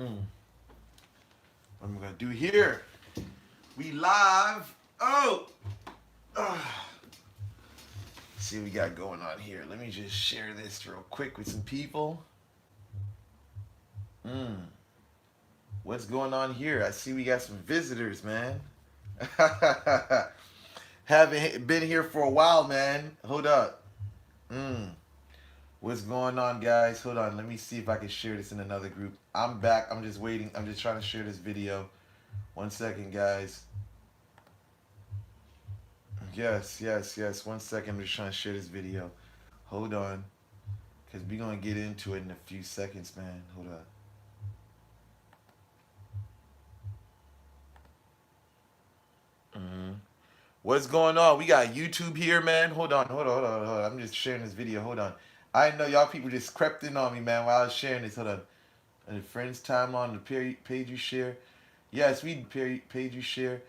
What am I gonna do here? We live. Oh. See what we got going on here. Let me just share this real quick with some people. What's going on here? I see we got some visitors, man. Haven't been here for a while, man. Hold up. What's going on, guys? Hold on. Let me see if I can share this in another group. I'm back. I'm just waiting. I'm just trying to share this video. 1 second, guys. Yes. 1 second. I'm just trying to share this video. Hold on. Because we're going to get into it in a few seconds, man. Hold up. What's going on? We got YouTube here, man. Hold on. I'm just sharing this video. Hold on. I know y'all people just crept in on me, man, while I was sharing this. Hold on. And the friends time on the page you share. Yes, page you share.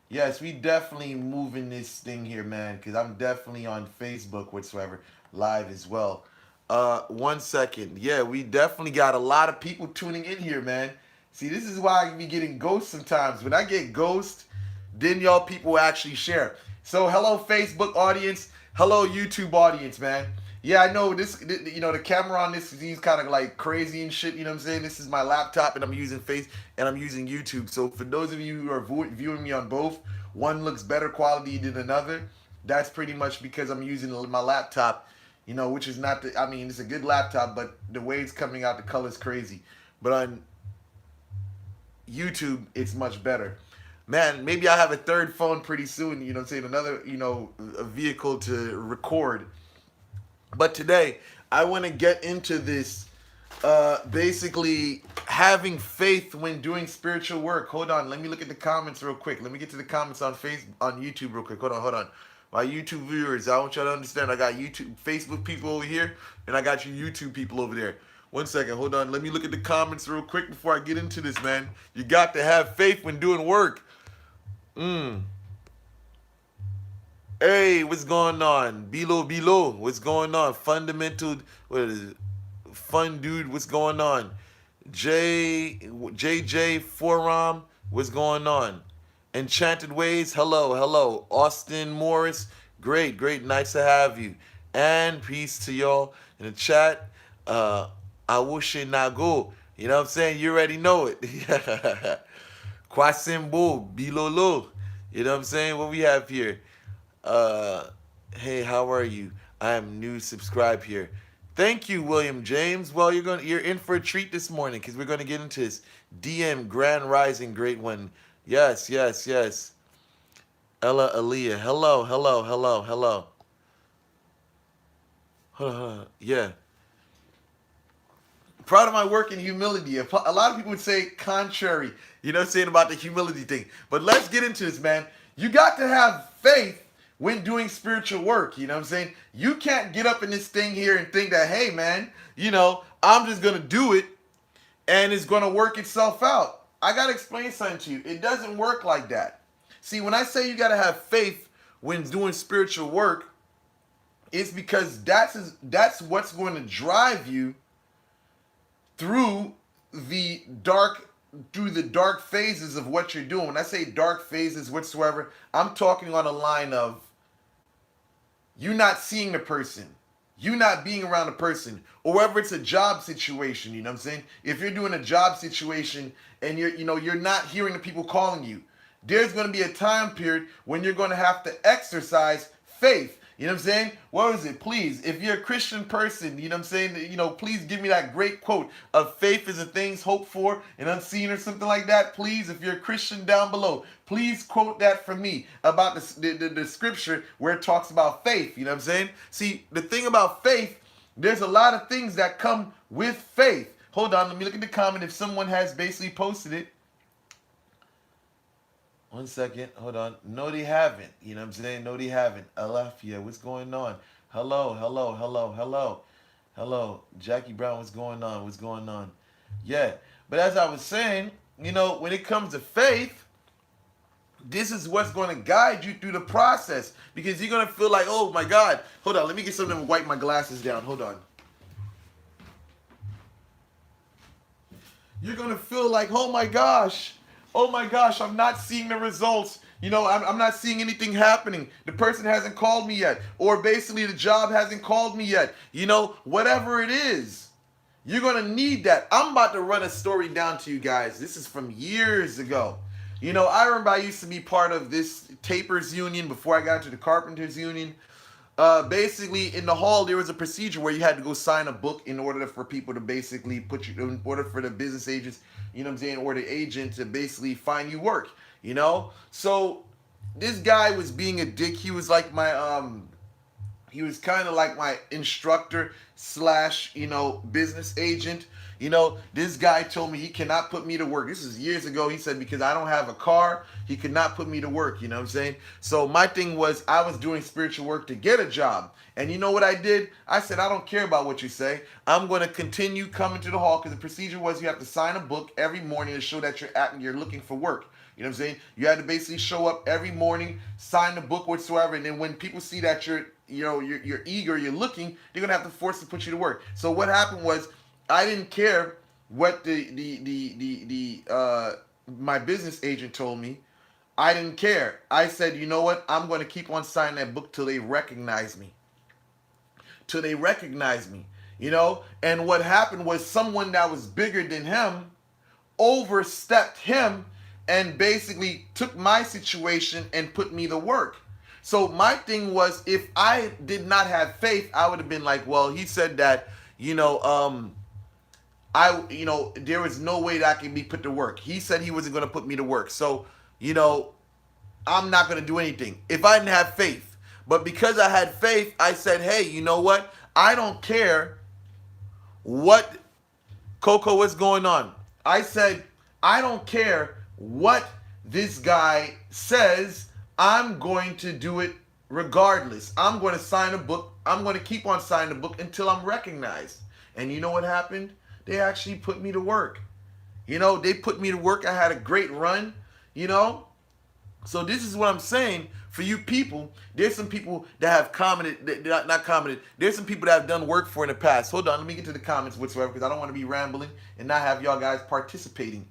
Yes, we definitely moving this thing here, man, because I'm definitely on Facebook whatsoever live as well. 1 second. Yeah, we definitely got a lot of people tuning in here, man. See, this is why I be getting ghosts sometimes. When I get ghosts, then y'all people actually share. So hello Facebook audience, hello YouTube audience, man. Yeah, I know this, you know, the camera on this is kind of like crazy and shit, you know what I'm saying? This is my laptop and I'm using and I'm using YouTube. So for those of you who are viewing me on both, one looks better quality than another. That's pretty much because I'm using my laptop, you know, which is not the, I mean, it's a good laptop, but the way it's coming out, the color's crazy. But on YouTube, it's much better. Man, maybe I'll have a third phone pretty soon, you know what I'm saying? Another, you know, a vehicle to record. But today, I want to get into this, basically having faith when doing spiritual work. Hold on, let me look at the comments real quick. Let me get to the comments on YouTube real quick. Hold on. My YouTube viewers, I want y'all to understand, I got YouTube, Facebook people over here, and I got you YouTube people over there. 1 second, hold on. Let me look at the comments real quick before I get into this, man. You got to have faith when doing work. Hey, what's going on? Below, what's going on? Fundamental, what is it? Fun dude, what's going on? JJ Forum, what's going on? Enchanted Ways, hello. Austin Morris, great, nice to have you. And peace to y'all in the chat. Awoshe Nago, you know what I'm saying? You already know it. Kwasimbo, Bilolo, you know what I'm saying? What we have here? Hey, how are you? I am new. Subscribe here. Thank you, William James. Well, you're in for a treat this morning because we're gonna get into this DM Grand Rising, great one. Yes. Ella Aaliyah. Hello. Hold on. Yeah. Proud of my work in humility. A lot of people would say contrary, you know what I'm saying, about the humility thing. But let's get into this, man. You got to have faith when doing spiritual work, you know what I'm saying? You can't get up in this thing here and think that, hey, man, you know, I'm just going to do it and it's going to work itself out. I got to explain something to you. It doesn't work like that. See, when I say you got to have faith when doing spiritual work, it's because that's what's going to drive you through the dark phases of what you're doing. When I say dark phases whatsoever, I'm talking on a line of you not seeing the person, you not being around the person, or whether it's a job situation, you know what I'm saying? If you're doing a job situation and you're not hearing the people calling you, there's going to be a time period when you're going to have to exercise faith. You know what I'm saying? What is it? Please, if you're a Christian person, you know what I'm saying? You know, please give me that great quote of faith is the things hoped for and unseen or something like that. Please, if you're a Christian down below, please quote that for me about the scripture where it talks about faith. You know what I'm saying? See, the thing about faith, there's a lot of things that come with faith. Hold on, let me look at the comment if someone has basically posted it. 1 second, hold on. No, they haven't. You know what I'm saying? No, they haven't. Alafia, what's going on? Hello. Jackie Brown, what's going on? Yeah, but as I was saying, you know, when it comes to faith, this is what's going to guide you through the process because you're going to feel like, oh my God. Hold on, let me get something to wipe my glasses down. Hold on. You're going to feel like, oh my gosh, I'm not seeing the results. I'm not seeing anything happening. The person hasn't called me yet. Or basically the job hasn't called me yet. Whatever it is. You're going to need that. I'm about to run a story down to you guys. This is from years ago. I remember I used to be part of this tapers union before I got to the carpenters union. Basically, in the hall, there was a procedure where you had to go sign a book in order for people to basically in order for the business agents, or the agent to basically find you work, So this guy was being a dick. He was like he was kind of like my instructor slash, business agent. This guy told me he cannot put me to work. This is years ago. He said because I don't have a car, he could not put me to work. You know what I'm saying? So my thing was I was doing spiritual work to get a job. And you know what I did? I said, I don't care about what you say. I'm going to continue coming to the hall because the procedure was you have to sign a book every morning to show that you're looking for work. You know what I'm saying? You had to basically show up every morning, sign the book whatsoever, and then when people see that you're eager, you're looking, they're gonna have to force to put you to work. So what happened was I didn't care what my business agent told me. I didn't care. I said, you know what? I'm gonna keep on signing that book till they recognize me. And what happened was someone that was bigger than him overstepped him and basically took my situation and put me to work. So my thing was, if I did not have faith, I would have been like, well, he said that, there was no way that I could be put to work. He said he wasn't going to put me to work. So, I'm not going to do anything if I didn't have faith. But because I had faith, I said, hey, you know what? I don't care what, Coco, what's going on? I said, I don't care what this guy says. I'm going to do it regardless. I'm going to sign a book. I'm going to keep on signing the book until I'm recognized. And you know what happened? They actually put me to work. They put me to work. I had a great run, So this is what I'm saying. For you people, there's some people that have commented, not commented. There's some people that have done work for in the past. Hold on, let me get to the comments whatsoever because I don't want to be rambling and not have y'all guys participating.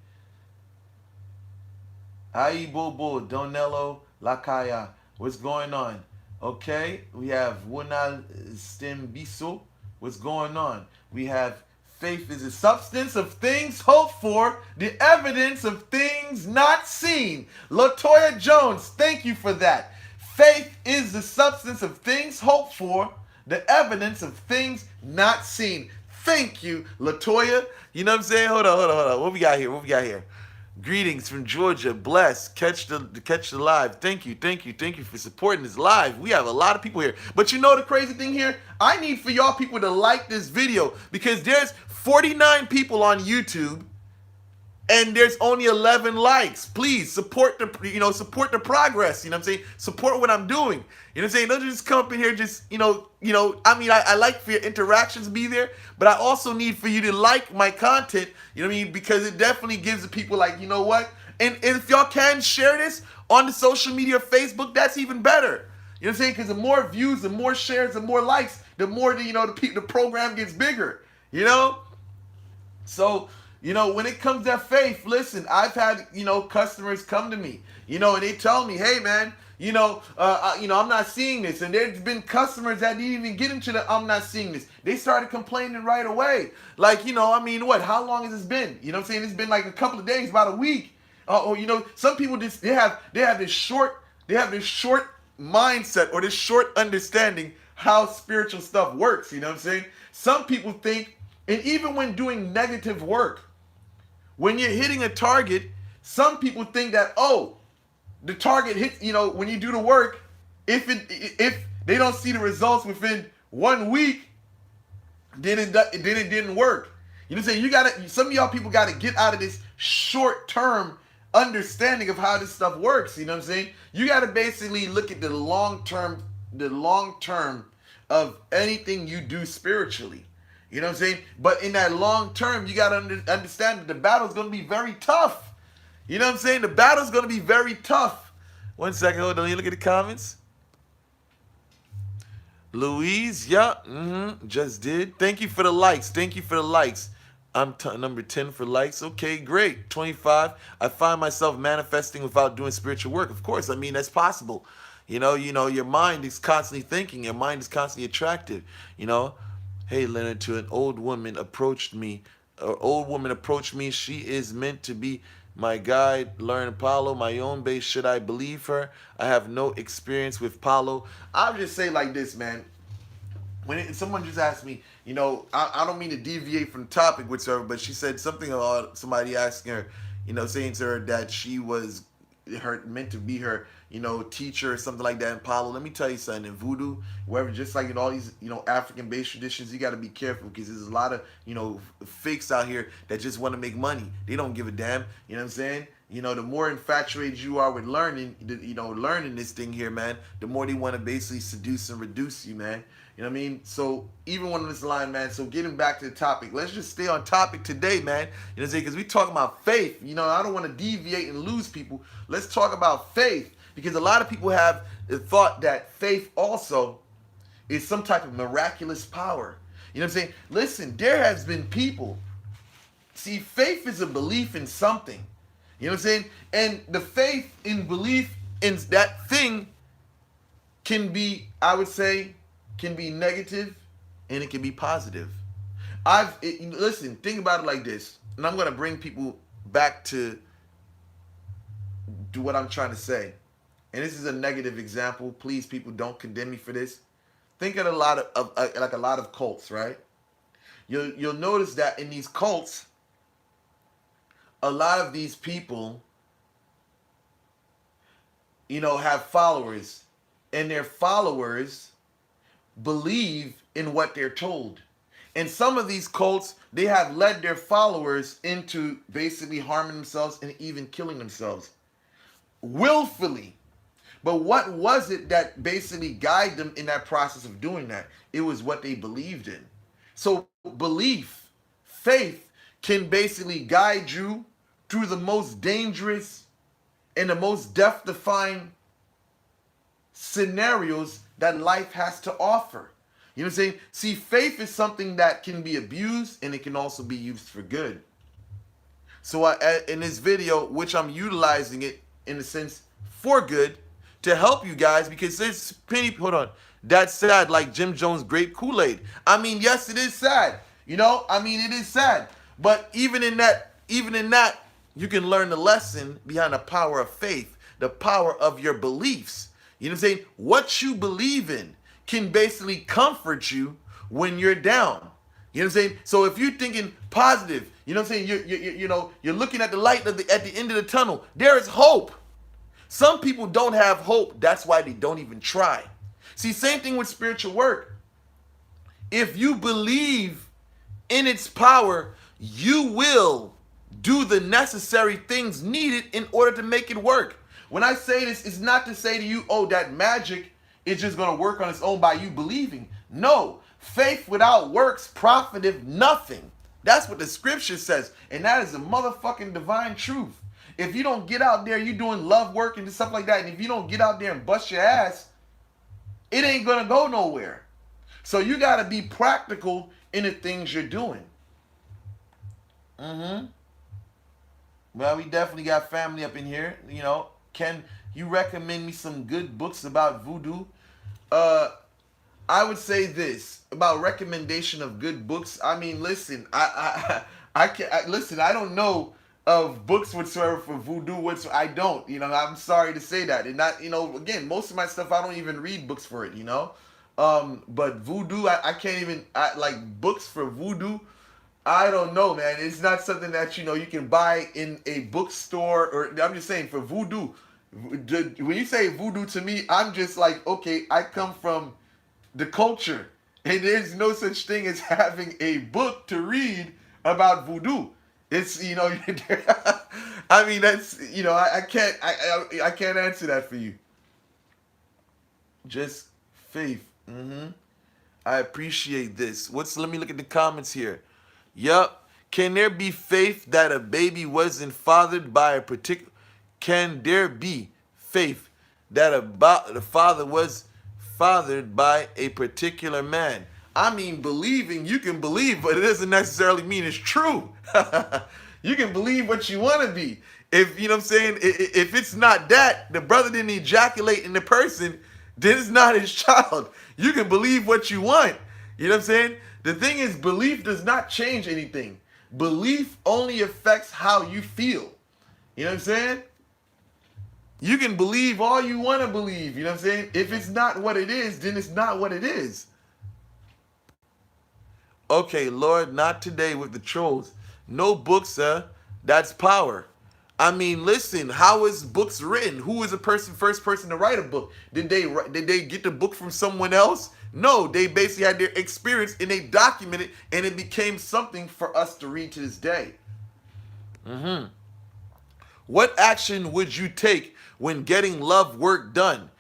Ai Bobo, Donello, Lakaya, what's going on? Okay, we have Wunal Stembiso, what's going on? We have faith is the substance of things hoped for, the evidence of things not seen. Latoya Jones, thank you for that. Faith is the substance of things hoped for, the evidence of things not seen. Thank you, Latoya. You know what I'm saying? Hold on. What we got here? Greetings from Georgia. Bless. Catch the live. Thank you for supporting this live. We have a lot of people here. But you know the crazy thing here? I need for y'all people to like this video because there's 49 people on YouTube and there's only 11 likes. Please support the progress. You know what I'm saying? Support what I'm doing. You know what I'm saying? Don't just come up in here just, I like for your interactions to be there, but I also need for you to like my content, you know what I mean? Because it definitely gives the people like, you know what? And if y'all can share this on the social media, Facebook, that's even better. You know what I'm saying? Because the more views, the more shares, the more likes, the more the program gets bigger, So, when it comes to faith, listen, I've had, customers come to me, and they tell me, hey, man, I'm not seeing this. And there's been customers that didn't even get into the I'm not seeing this. They started complaining right away. Like, how long has this been? You know what I'm saying? It's been like a couple of days, about a week. Some people just, they have this short mindset or this short understanding how spiritual stuff works. You know what I'm saying? Some people think, and even when doing negative work, when you're hitting a target, some people think that, the target hits, when you do the work, if they don't see the results within 1 week, then it didn't work. You know what I'm saying? Some of y'all people gotta get out of this short-term understanding of how this stuff works. You know what I'm saying? You gotta basically look at the long term of anything you do spiritually. You know what I'm saying? But in that long term, you gotta understand that the battle's gonna be very tough. You know what I'm saying? The battle's going to be very tough. 1 second. Hold on. You look at the comments. Louise, yeah. Just did. Thank you for the likes. I'm number 10 for likes. Okay, great. 25. I find myself manifesting without doing spiritual work. Of course, I mean that's possible. Your mind is constantly thinking. Your mind is constantly attractive. You know, hey Leonard, to an old woman approached me. An old woman approached me. She is meant to be my guide. Learn Paulo, my own base. Should I believe her? I have no experience with Paulo. I'll just say like this, man. Someone just asked me, I don't mean to deviate from the topic whatsoever, but she said something about somebody asking her, saying to her that she was meant to be her, teacher or something like that in Palo. Let me tell you something. In voodoo, wherever, just like in all these, African-based traditions, you got to be careful because there's a lot of, fakes out here that just want to make money. They don't give a damn. You know what I'm saying? The more infatuated you are with learning, learning this thing here, man, the more they want to basically seduce and reduce you, man. You know what I mean? So even on this line, man, so getting back to the topic, let's just stay on topic today, man. You know what I'm saying? Because we talking about faith. I don't want to deviate and lose people. Let's talk about faith because a lot of people have the thought that faith also is some type of miraculous power. You know what I'm saying? Listen, there has been people. See, faith is a belief in something. You know what I'm saying? And the faith in belief in that thing can be, I would say, can be negative and it can be positive. Listen, think about it like this, and I'm going to bring people back to what I'm trying to say. And this is a negative example. Please, people, don't condemn me for this. Think of a lot of cults, right? You'll notice that in these cults, a lot of these people, have followers, and their followers believe in what they're told. And some of these cults, they have led their followers into basically harming themselves and even killing themselves willfully. But what was it that basically guided them in that process of doing that? It was what they believed in. So belief, faith can basically guide you through the most dangerous and the most death-defying scenarios that life has to offer. You know what I'm saying? See, faith is something that can be abused and it can also be used for good. So in this video, which I'm utilizing it in a sense for good to help you guys, because there's plenty, hold on, that's sad, like Jim Jones' grape Kool-Aid. I mean, yes, it is sad. It is sad. But even in that, you can learn the lesson behind the power of faith, the power of your beliefs. You know what I'm saying? What you believe in can basically comfort you when you're down. You know what I'm saying? So if you're thinking positive, you know what I'm saying? You're looking at the light at the end of the tunnel. There is hope. Some people don't have hope. That's why they don't even try. See, same thing with spiritual work. If you believe in its power, you will do the necessary things needed in order to make it work. When I say this, it's not to say to you, oh, that magic is just going to work on its own by you believing. No, faith without works profiteth nothing. That's what the scripture says. And that is a motherfucking divine truth. If you don't get out there, you doing love work and stuff like that, and if you don't get out there and bust your ass, it ain't going to go nowhere. So you got to be practical in the things you're doing. Well, we definitely got family up in here. Can you recommend me some good books about voodoo? I would say this about recommendation of good books. I mean, listen, listen. I don't know of books whatsoever for voodoo. I don't. I'm sorry to say that. And not. Again, most of my stuff I don't even read books for it. But voodoo, I can't even. Like books for voodoo. I don't know, man. It's not something that you can buy in a bookstore. Or I'm just saying for voodoo. When you say voodoo to me, I'm just like, okay, I come from the culture, and there's no such thing as having a book to read about voodoo. It's I mean that's I can't answer that for you. Just faith. I appreciate this. Let me look at the comments here. Yup. Can there be faith that a baby wasn't fathered by a particular? Can there be faith that the father was fathered by a particular man? I mean, believing, you can believe, but it doesn't necessarily mean it's true. You can believe what you want to be. If, you know what I'm saying, if it's not that, the brother didn't ejaculate in the person, then it's not his child. You can believe what you want. You know what I'm saying? The thing is, belief does not change anything. Belief only affects how you feel. You know what I'm saying? You can believe all you want to believe. You know what I'm saying? If it's not what it is, then it's not what it is. Okay, Lord, not today with the trolls. No books, sir. That's power. I mean, listen. How is books written? Who is the first person to write a book? Did they get the book from someone else? No, they basically had their experience and they documented, and it became something for us to read to this day. What action would you take when getting love work done?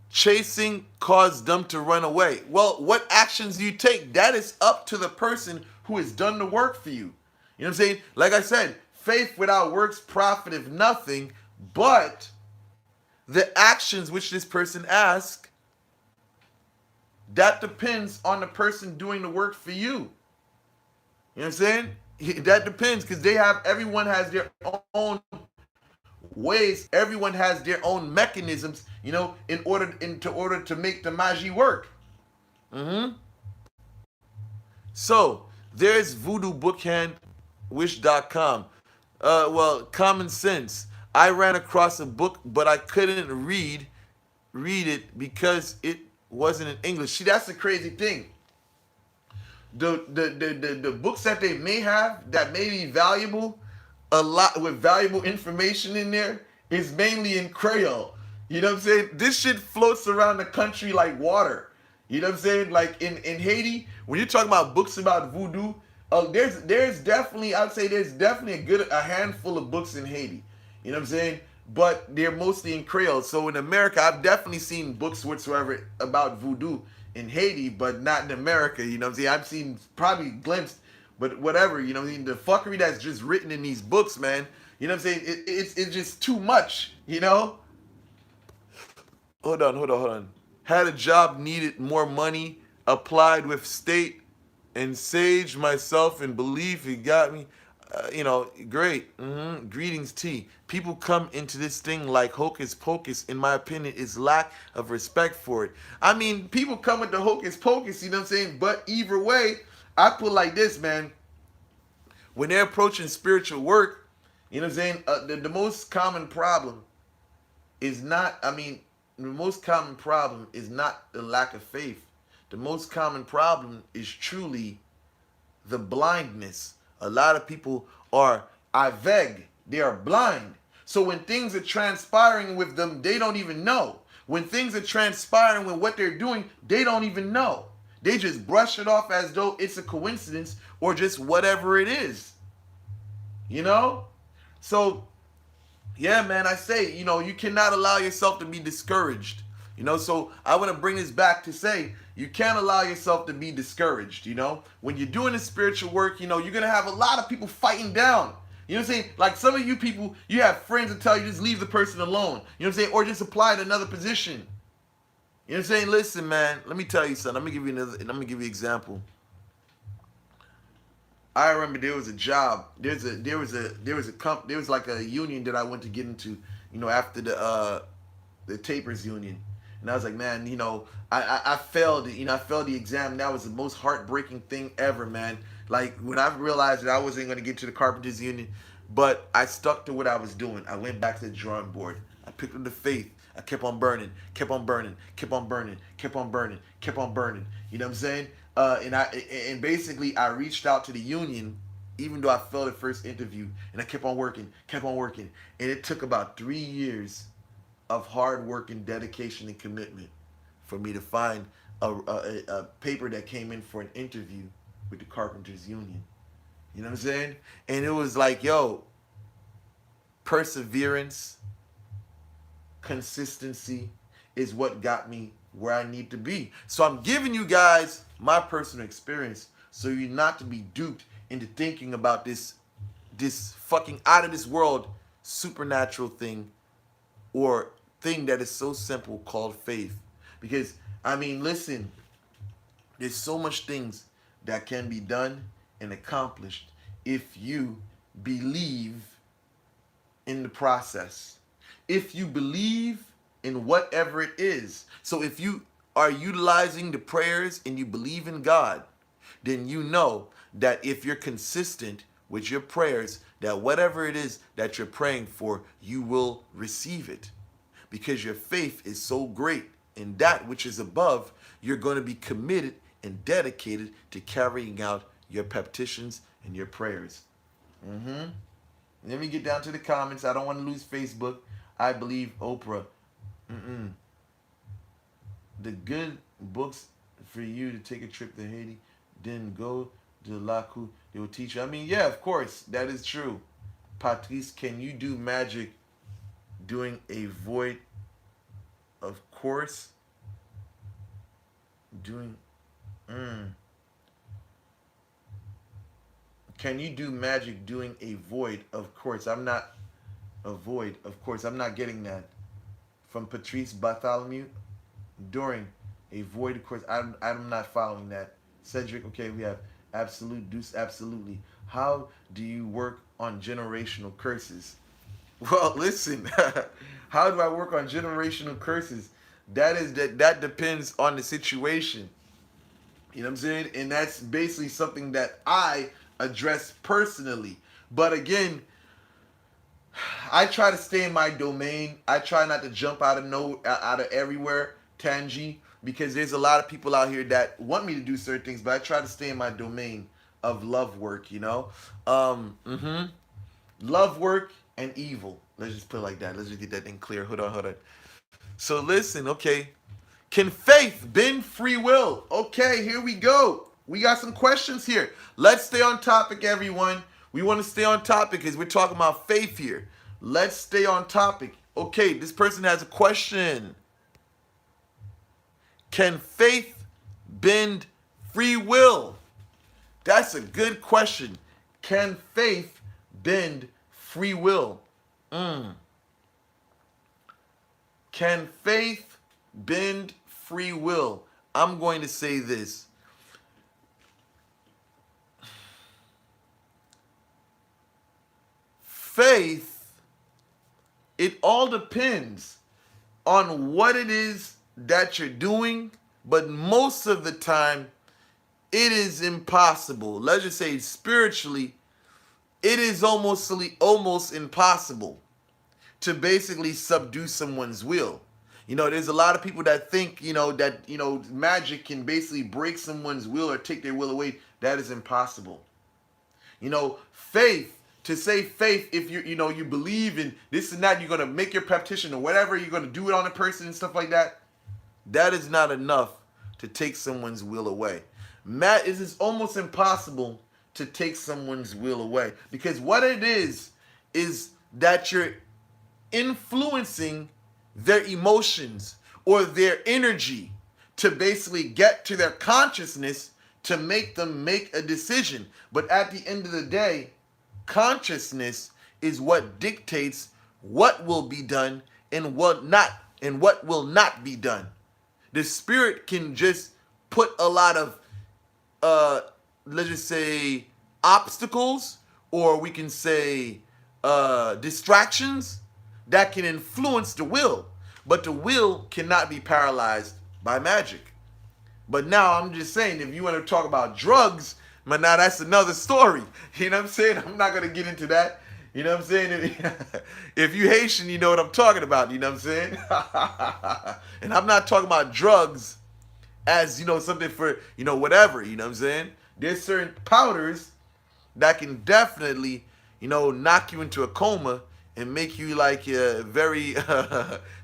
Chasing caused them to run away. Well, what actions do you take? That is up to the person who has done the work for you. You know what I'm saying? Like I said, faith without works profiteth nothing, but the actions which this person asks, that depends on the person doing the work for you. You know what I'm saying? That depends, because everyone has their own ways, everyone has their own mechanisms, in order to make the magie work. So there's voodoobookhandwish.com. Well, common sense. I ran across a book, but I couldn't read it because it wasn't in English. See, that's the crazy thing. The books that they may have that may be valuable, a lot with valuable information in there, is mainly in Creole. You know what I'm saying? This shit floats around the country like water. You know what I'm saying? Like in Haiti, when you're talking about books about voodoo, there's definitely, I'd say there's definitely a handful of books in Haiti. You know what I'm saying? But they're mostly in Creole. So in America, I've definitely seen books whatsoever about voodoo in Haiti, but not in America. You know what I'm saying? I've seen probably glimpsed, but whatever. You know what I mean? The fuckery that's just written in these books, man. You know what I'm saying? It's just too much. Hold on. Had a job, needed more money, applied with state and sage myself and believe he got me. Great. Greetings, T. People come into this thing like hocus pocus. In my opinion, is lack of respect for it. I mean, people come with the hocus pocus, you know what I'm saying? But either way, I put like this, man. When they're approaching spiritual work, you know what I'm saying? The most common problem is not, the most common problem is not the lack of faith. The most common problem is truly the blindness. A lot of people are aveg. They are blind. So when things are transpiring with them, they don't even know. When things are transpiring with what they're doing, they don't even know. They just brush it off as though it's a coincidence or just whatever it is. So, yeah, man, I say, you cannot allow yourself to be discouraged. So I want to bring this back to say, you can't allow yourself to be discouraged. When you're doing the spiritual work, you're going to have a lot of people fighting down. You know what I'm saying? Like some of you people, you have friends that tell you just leave the person alone. You know what I'm saying? Or just apply to another position. You know what I'm saying? Listen, man, let me tell you something. Let me give you an example. I remember there was a job. There was like a union that I went to get into, after the tapers union. And I was like, man, I failed it. I failed the exam. That was the most heartbreaking thing ever, man. Like when I realized that I wasn't going to get to the carpenters union, but I stuck to what I was doing. I went back to the drawing board. I picked up the faith. I kept on burning, kept on burning, kept on burning, kept on burning, kept on burning. You know what I'm saying? And basically I reached out to the union, even though I failed the first interview, and I kept on working, and it took about 3 years of hard work and dedication and commitment for me to find a paper that came in for an interview with the Carpenters Union. You know what I'm saying? And it was like, yo, perseverance, consistency is what got me where I need to be. So I'm giving you guys my personal experience so you're not to be duped into thinking about this fucking out of this world supernatural thing or thing that is so simple called faith. Because, listen, There's so much things that can be done and accomplished if you believe in the process. If you believe in whatever it is. So if you are utilizing the prayers and you believe in God, then you know that if you're consistent with your prayers, that whatever it is that you're praying for, you will receive it. Because your faith is so great in that which is above, you're going to be committed and dedicated to carrying out your petitions and your prayers. Mm-hmm. Let me get down to the comments. I don't want to lose Facebook. I believe Oprah. Mm-mm. The good books for you to take a trip to Haiti, then go to Laku. They will teach you. I mean, yeah, of course, that is true. Patrice, can you do magic doing a void? Of course. Doing. Can you do magic doing a void? Of course. I'm not a void. Of course. I'm not getting that. From Patrice Bartholomew. During a void, of course. I'm not following that. Cedric, okay, we have absolute deuce, absolutely. How do you work on generational curses? Well, listen, how do I work on generational curses? That depends on the situation. You know what I'm saying? And that's basically something that I address personally. But again, I try to stay in my domain. I try not to jump out of everywhere, Tangi, because there's a lot of people out here that want me to do certain things, but I try to stay in my domain of love work, you know? Love work and evil. Let's just put it like that. Let's just get that thing clear. Hold on. So listen, okay. Can faith bend free will? Okay, here we go. We got some questions here. Let's stay on topic, everyone. We want to stay on topic because we're talking about faith here. Let's stay on topic. Okay, this person has a question. Can faith bend free will? That's a good question. Can faith bend free will? Can faith bend free will? I'm going to say this. Faith, it all depends on what it is that you're doing, but most of the time, it is impossible. Let's just say spiritually, it is almost impossible to basically subdue someone's will. You know, there's a lot of people that think, that magic can basically break someone's will or take their will away. That is impossible. Faith, to say faith, if you believe in this and that, you're going to make your petition or whatever, you're going to do it on a person and stuff like that. That is not enough to take someone's will away. It is almost impossible to take someone's will away, because what it is that you're influencing their emotions or their energy to basically get to their consciousness to make them make a decision. But at the end of the day, consciousness is what dictates what will be done and what will not be done. The spirit can just put a lot of let's just say obstacles, or we can say distractions that can influence the will, but the will cannot be paralyzed by magic. But now I'm just saying, if you want to talk about drugs, man, now that's another story. You know what I'm saying? I'm not going to get into that. You know what I'm saying? If you Haitian, you know what I'm talking about. You know what I'm saying? And I'm not talking about drugs as, something for, whatever. You know what I'm saying? There's certain powders that can definitely, knock you into a coma and make you very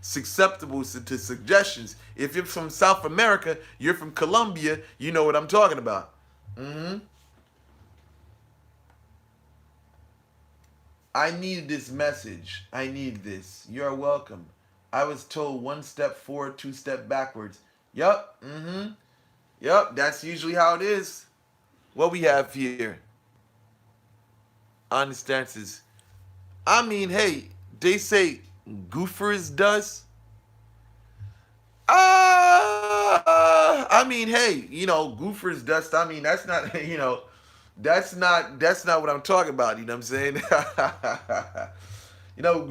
susceptible to suggestions. If you're from South America, you're from Colombia, you know what I'm talking about. I needed this message. I need this. You're welcome. I was told 1 step forward, 2 step backwards. Yup. Yup, that's usually how it is. What we have here. Honest answers. I mean, hey, they say goofers does. I mean, hey, goofers dust. I mean, that's not, that's not what I'm talking about. You know what I'm saying?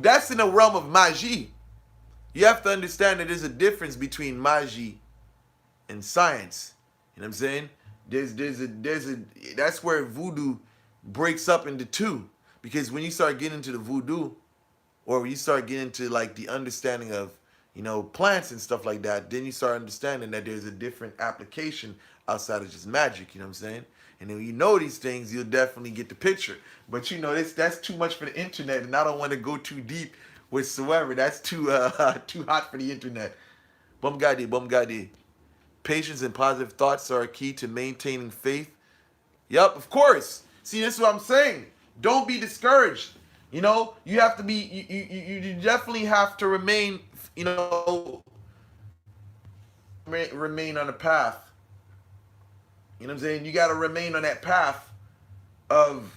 That's in the realm of magie. You have to understand that there's a difference between magie and science. You know what I'm saying? There's a that's where voodoo breaks up into two. Because when you start getting into the voodoo, or when you start getting into like the understanding of, plants and stuff like that, then you start understanding that there's a different application outside of just magic. You know what I'm saying? And then when you know these things, you'll definitely get the picture. But that's too much for the internet, and I don't want to go too deep whatsoever. That's too too hot for the internet. Bum gadi. Patience and positive thoughts are a key to maintaining faith. Yep, of course. See, this is what I'm saying. Don't be discouraged. You have to be. You definitely have to remain. Remain on the path. You know what I'm saying? You got to remain on that path of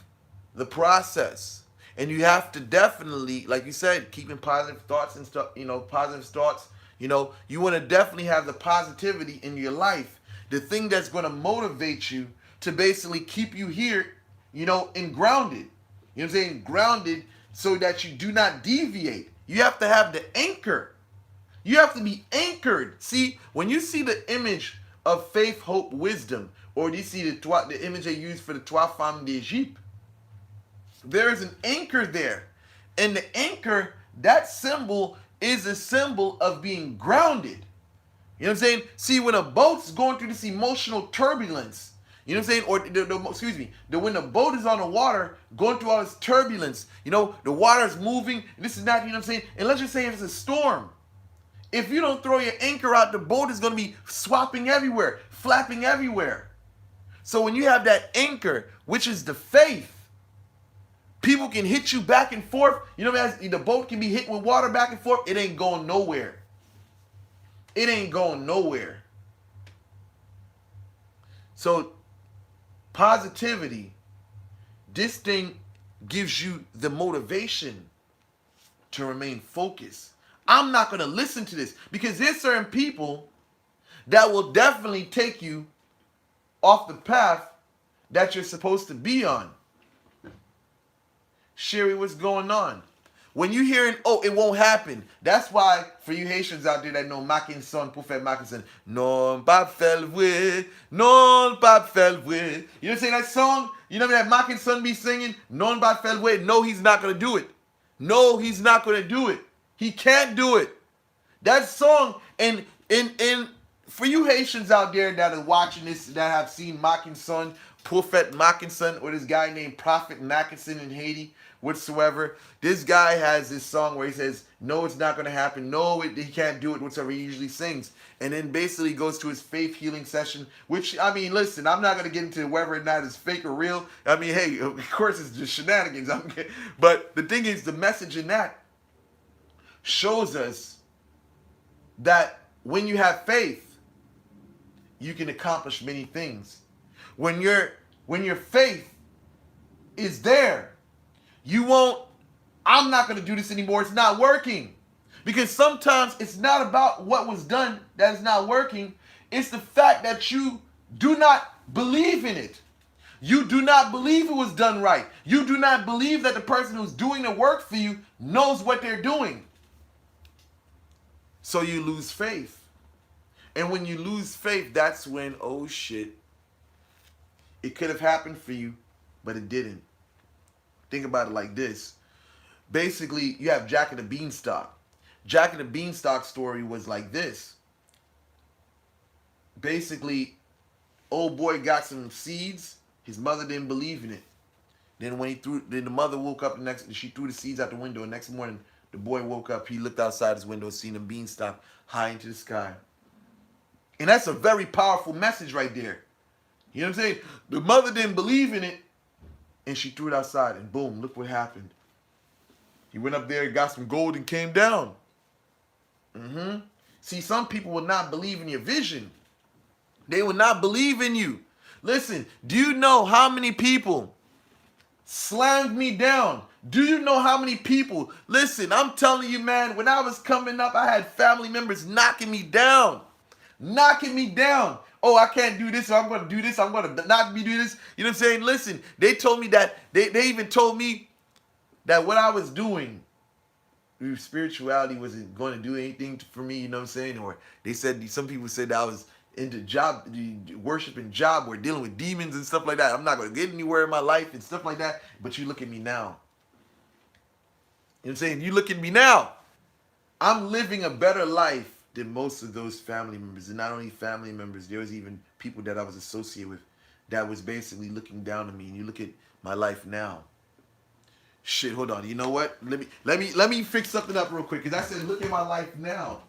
the process. And you have to definitely, like you said, keeping positive thoughts and stuff, positive thoughts. You want to definitely have the positivity in your life. The thing that's going to motivate you to basically keep you here, and grounded. You know what I'm saying? Grounded so that you do not deviate. You have to have the anchor. You have to be anchored. See, when you see the image of faith, hope, wisdom, or you see the image they use for the Trois Femmes d'Egypte, there is an anchor there. And the anchor, that symbol is a symbol of being grounded. You know what I'm saying? See, when a boat's going through this emotional turbulence, you know what I'm saying? Or when the boat is on the water, going through all this turbulence, the water is moving, this is not, you know what I'm saying? And let's just say it's a storm. If you don't throw your anchor out, the boat is going to be swapping everywhere, flapping everywhere. So when you have that anchor, which is the faith, people can hit you back and forth. The boat can be hit with water back and forth. It ain't going nowhere. It ain't going nowhere. So positivity, this thing gives you the motivation to remain focused. I'm not going to listen to this because there's certain people that will definitely take you off the path that you're supposed to be on. Sherry, what's going on? When you hearing, it won't happen. That's why, for you Haitians out there that know Mackinson, Poufet Mackinson, non pas felvwe, non pas felvwe. You know what I'm saying? That song, that Mackinson be singing, non pas felvwe. No, he's not going to do it. No, he's not going to do it. He can't do it. That song, and for you Haitians out there that are watching this, that have seen Mackinson, Poufet Mackinson, or this guy named Prophet Mackinson in Haiti, whatsoever. This guy has this song where he says, no, it's not going to happen. No, he can't do it, whatsoever he usually sings. And then basically goes to his faith healing session, which, listen, I'm not going to get into whether or not it's fake or real. Hey, of course it's just shenanigans. But the thing is, the message in that shows us that when you have faith, you can accomplish many things. When your faith is there, you won't, I'm not going to do this anymore. It's not working. Because sometimes it's not about what was done that is not working. It's the fact that you do not believe in it. You do not believe it was done right. You do not believe that the person who's doing the work for you knows what they're doing. So you lose faith. And when you lose faith, that's when, oh shit, it could have happened for you, but it didn't. Think about it like this. Basically, you have Jack and the Beanstalk. Jack and the Beanstalk story was like this. Basically, old boy got some seeds. His mother didn't believe in it. Then the mother woke up she threw the seeds out the window. And next morning, the boy woke up. He looked outside his window, seen a beanstalk high into the sky. And that's a very powerful message right there. You know what I'm saying? The mother didn't believe in it, and she threw it outside, and boom, look what happened. He went up there, got some gold, and came down. See, some people will not believe in your vision. They will not believe in you. Listen, do you know how many people slammed me down? Do you know how many people? Listen, I'm telling you, man, when I was coming up, I had family members knocking me down. oh, I can't do this, so I'm going to do this, I'm going to not be do this. You know what I'm saying? Listen, they told me that, they even told me that what I was doing, spirituality wasn't going to do anything for me, you know what I'm saying? Or they said, some people said that I was into job, worshiping job, or dealing with demons and stuff like that. I'm not going to get anywhere in my life and stuff like that. But you look at me now. You know what I'm saying? You look at me now. I'm living a better life than most of those family members. And not only family members, there was even people that I was associated with that was basically looking down on me. And you look at my life now. Shit, hold on. You know what? Let me fix something up real quick. Because I said, look at my life now.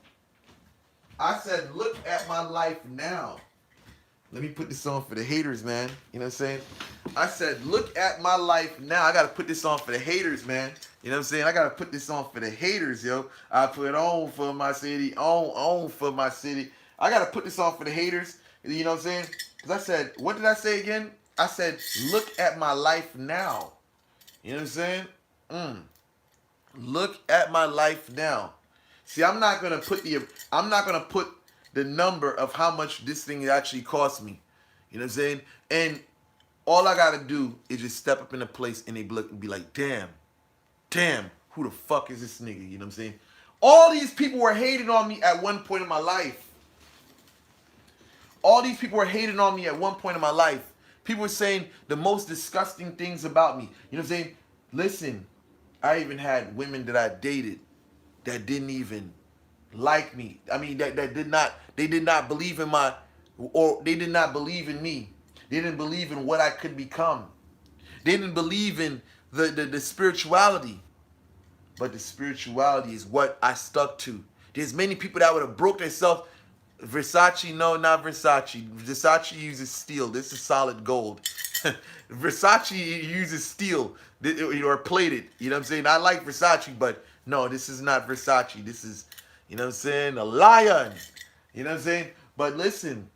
I said, look at my life now. Let me put this on for the haters, man. You know what I'm saying? I said, look at my life now. I got to put this on for the haters, man. You know what I'm saying? I got to put this on for the haters, yo. I put on for my city, on for my city. I got to put this on for the haters. You know what I'm saying? Because I said, what did I say again? I said, look at my life now. You know what I'm saying? Look at my life now. See, I'm not gonna put the number of how much this thing actually cost me. You know what I'm saying? And all I gotta do is just step up in a place and they look and be like, damn, who the fuck is this nigga? You know what I'm saying? All these people were hating on me at one point in my life. All these people were hating on me at one point in my life. People were saying the most disgusting things about me. You know what I'm saying? Listen, I even had women that I dated that didn't even like me. I mean, they did not believe in they did not believe in me. They didn't believe in what I could become. They didn't believe in the spirituality. But the spirituality is what I stuck to. There's many people that would have broke themselves. Versace, no, not Versace. Versace uses steel. This is solid gold. Versace uses steel or plated. You know what I'm saying? I like Versace, but no, this is not Versace. This is, you know what I'm saying, a lion. You know what I'm saying? But listen,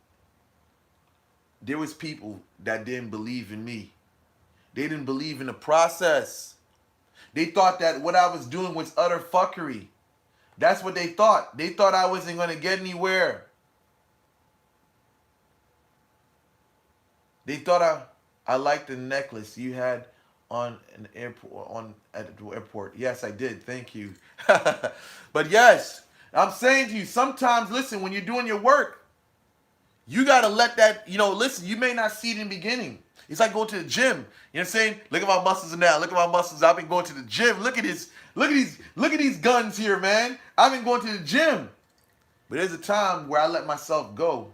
there was people that didn't believe in me. They didn't believe in the process. They thought that what I was doing was utter fuckery. That's what they thought. They thought I wasn't going to get anywhere. They thought I liked the necklace you had on an airport, at the airport. Yes, I did. Thank you. But yes, I'm saying to you, sometimes, listen, when you're doing your work, you got to let that, listen, you may not see it in the beginning. It's like going to the gym. You know what I'm saying? Look at my muscles now. Look at my muscles. I've been going to the gym. Look at this. Look at these guns here, man. I've been going to the gym. But there's a time where I let myself go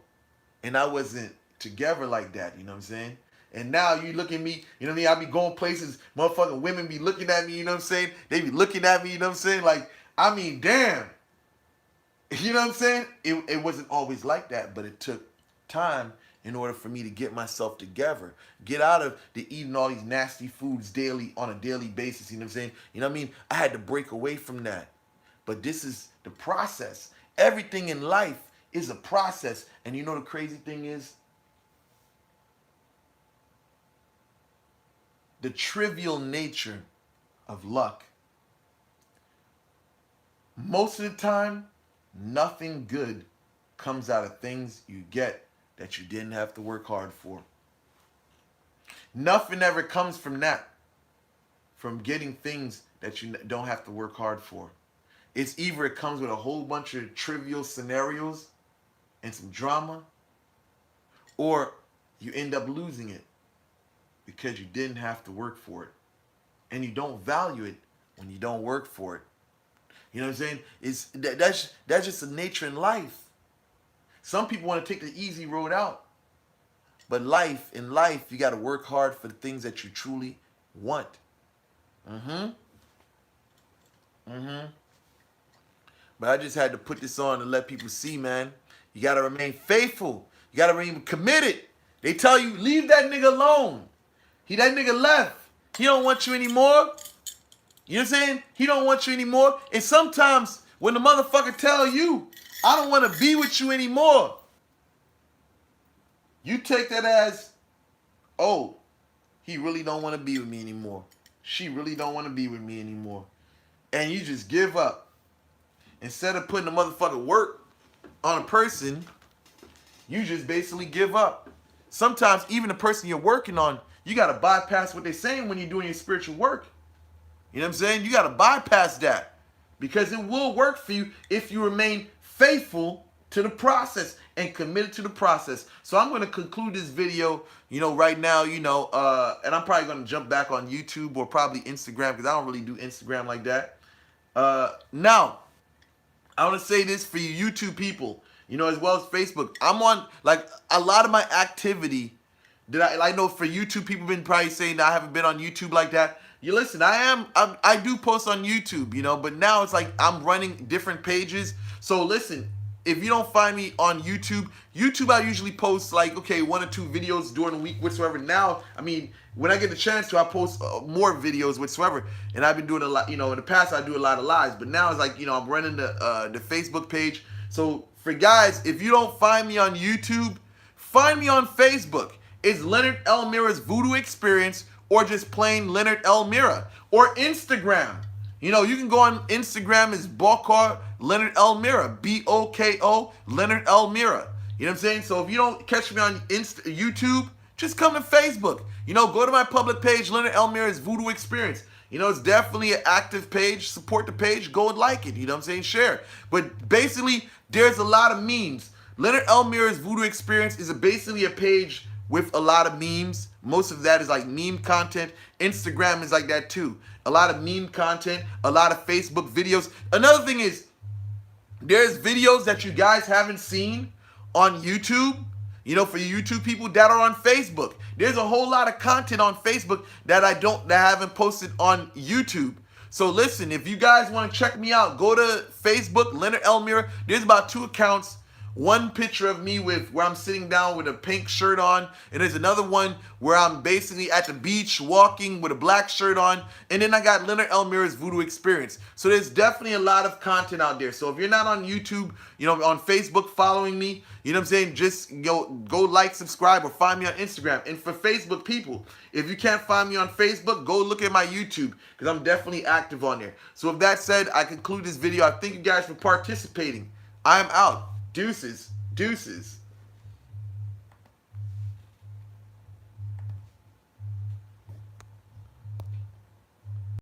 and I wasn't together like that. You know what I'm saying? And now you look at me, you know what I mean? I be going places, motherfucking women be looking at me, you know what I'm saying? They be looking at me, you know what I'm saying? Like, I mean, damn. You know what I'm saying? It wasn't always like that, but it took time in order for me to get myself together. Get out of the eating all these nasty foods on a daily basis, you know what I'm saying? You know what I mean? I had to break away from that. But this is the process. Everything in life is a process. And you know the crazy thing is? The trivial nature of luck. Most of the time, nothing good comes out of things you get that you didn't have to work hard for. Nothing ever comes from that, from getting things that you don't have to work hard for. It's either it comes with a whole bunch of trivial scenarios and some drama, or you end up losing it because you didn't have to work for it. And you don't value it when you don't work for it. You know what I'm saying? That's just the nature in life. Some people want to take the easy road out. But in life, you got to work hard for the things that you truly want. But I just had to put this on to let people see, man. You got to remain faithful. You got to remain committed. They tell you, leave that nigga alone. That nigga left. He don't want you anymore. You know what I'm saying? He don't want you anymore. And sometimes when the motherfucker tell you, I don't want to be with you anymore, you take that as, oh, he really don't want to be with me anymore. She really don't want to be with me anymore. And you just give up. Instead of putting the motherfucker work on a person, you just basically give up. Sometimes even the person you're working on, you got to bypass what they're saying when you're doing your spiritual work. You know what I'm saying? You got to bypass that, because it will work for you if you remain faithful to the process and committed to the process. So I'm going to conclude this video, right now, and I'm probably going to jump back on YouTube or probably Instagram, because I don't really do Instagram like that. Now, I want to say this for you YouTube people, as well as Facebook. I'm on, like, a lot of my activity that I know for YouTube people been probably saying that I haven't been on YouTube like that. You listen, I do post on YouTube, but now it's like I'm running different pages. So listen, if you don't find me on YouTube, I usually post like, okay, 1 or 2 videos during the week whatsoever. Now, I mean, when I get the chance to, I post more videos whatsoever. And I've been doing a lot, in the past I do a lot of lives, but now it's like, I'm running the Facebook page. So for guys, if you don't find me on YouTube, find me on Facebook. It's Leonard Elmira's Voodoo Experience, or just plain Leonard Elmira, or Instagram. You can go on Instagram as Bokar Leonard Elmira, Boko Leonard Elmira. You know what I'm saying? So if you don't catch me on YouTube, just come to Facebook. Go to my public page, Leonard Elmira's Voodoo Experience. It's definitely an active page. Support the page. Go and like it. You know what I'm saying? Share. But basically, there's a lot of memes. Leonard Elmira's Voodoo Experience is basically a page with a lot of memes. Most of that is like meme content. Instagram is like that too. A lot of meme content, a lot of Facebook videos. Another thing is, there's videos that you guys haven't seen on YouTube, for you YouTube people that are on Facebook. There's a whole lot of content on Facebook that I haven't posted on YouTube. So listen, if you guys want to check me out, go to Facebook, Leonard Elmira. There's about 2 accounts. One picture of me where I'm sitting down with a pink shirt on, and there's another one where I'm basically at the beach walking with a black shirt on, and then I got Leonard Elmira's Voodoo Experience. So there's definitely a lot of content out there. So if you're not on YouTube, on Facebook following me, just go like, subscribe, or find me on Instagram. And for Facebook people, if you can't find me on Facebook, go look at my YouTube, because I'm definitely active on there. So with that said, I conclude this video. I thank you guys for participating. I am out. Deuces.